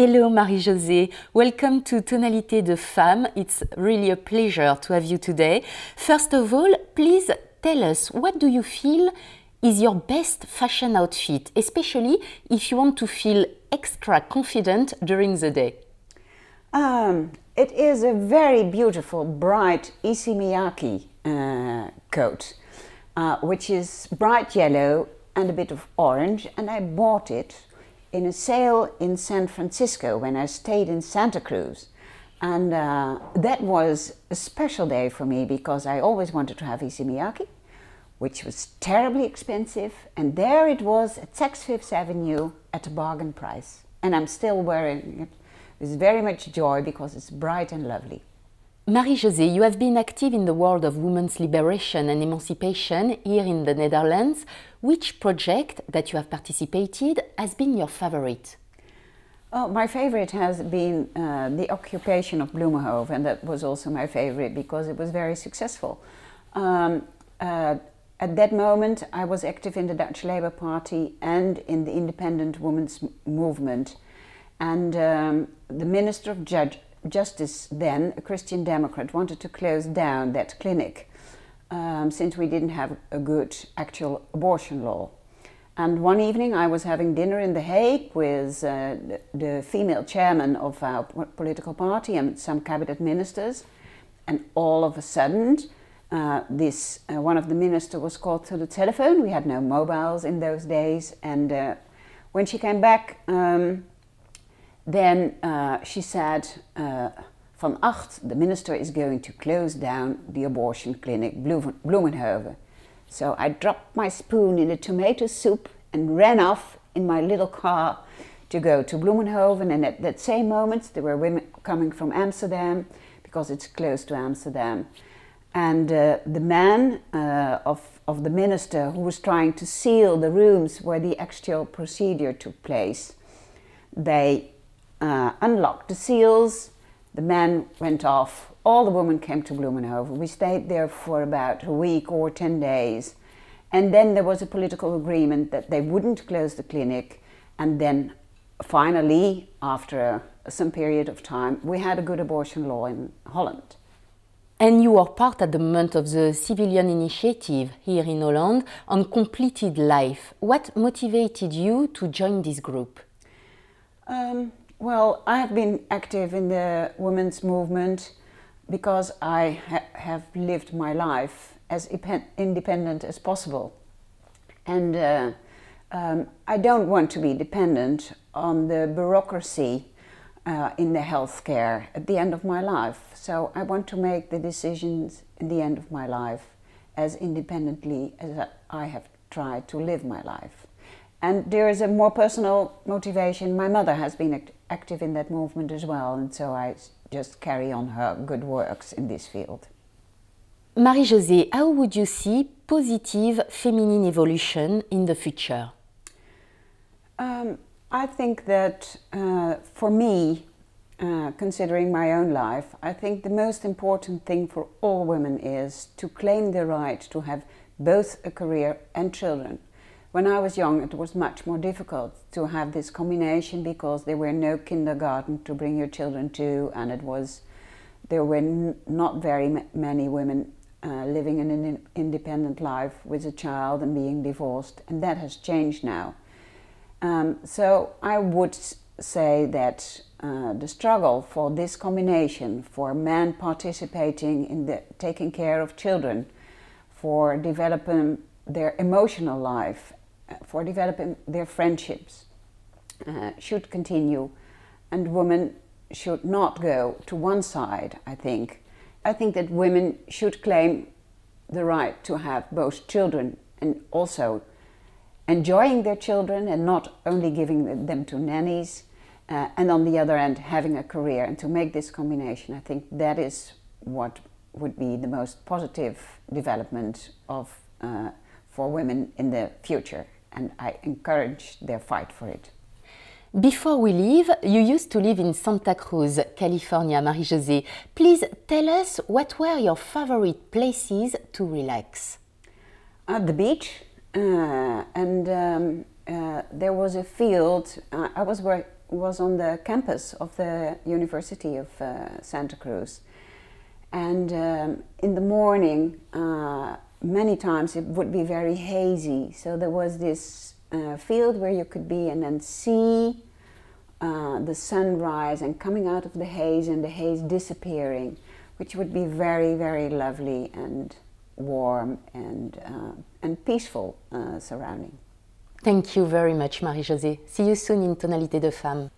Hello Marie-José, welcome to Tonalités de Femmes. It's really a pleasure to have you today. First of all, please tell us what do you feel is your best fashion outfit, especially if you want to feel extra confident during the day. It is a very beautiful, bright Issey Miyake coat, which is bright yellow and a bit of orange, and I bought it in a sale in San Francisco when I stayed in Santa Cruz. And that was a special day for me because I always wanted to have Issey Miyake, which was terribly expensive, and there it was at Saks Fifth Avenue at a bargain price. And I'm still wearing it with very much joy because it's bright and lovely. Marie-José, you have been active in the world of women's liberation and emancipation here in the Netherlands. Which project that you have participated has been your favorite? Oh, my favorite has been the occupation of Bloemenhoven, and that was also my favorite because it was very successful. At that moment, I was active in the Dutch Labour Party and in the independent women's movement. And the Minister of Justice then, a Christian Democrat, wanted to close down that clinic since we didn't have a good actual abortion law. And one evening I was having dinner in The Hague with the female chairman of our political party and some cabinet ministers, and all of a sudden one of the ministers was called to the telephone. We had no mobiles in those days, and when she came back, then she said, Van Acht, the minister is going to close down the abortion clinic Bloemenhoven. So I dropped my spoon in the tomato soup and ran off in my little car to go to Bloemenhoven, and at that same moment there were women coming from Amsterdam because it's close to Amsterdam. And the man of the minister who was trying to seal the rooms where the actual procedure took place, they unlocked the seals, the man went off, all the women came to Bloemenhoven. We stayed there for about a week or 10 days. And then there was a political agreement that they wouldn't close the clinic. And then finally, after some period of time, we had a good abortion law in Holland. And you were part at the moment of the civilian initiative here in Holland on completed life. What motivated you to join this group? Well, I have been active in the women's movement because I have lived my life as independent as possible. And I don't want to be dependent on the bureaucracy in the healthcare at the end of my life. So I want to make the decisions in the end of my life as independently as I have tried to live my life. And there is a more personal motivation. My mother has been active in that movement as well, and so I just carry on her good works in this field. Marie-José, how would you see positive feminine evolution in the future? I think that for me, considering my own life, I think the most important thing for all women is to claim the right to have both a career and children. When I was young, it was much more difficult to have this combination because there were no kindergarten to bring your children to, and there were not very many women living an independent life with a child and being divorced, and that has changed now. So I would say that the struggle for this combination, for men participating in taking care of children, for developing their emotional life, for developing their friendships, should continue, and women should not go to one side, I think. I think that women should claim the right to have both children and also enjoying their children and not only giving them to nannies, and on the other hand having a career, and to make this combination. I think that is what would be the most positive development for women in the future, and I encourage their fight for it. Before we leave, you used to live in Santa Cruz, California, Marie-José. Please tell us what were your favorite places to relax? At the beach, and there was a field. I was was on the campus of the University of Santa Cruz. And in the morning, many times it would be very hazy. So there was this field where you could be and then see the sunrise and coming out of the haze and the haze disappearing, which would be very, very lovely and warm and peaceful surrounding. Thank you very much, Marie-José. See you soon in Tonalités de Femmes.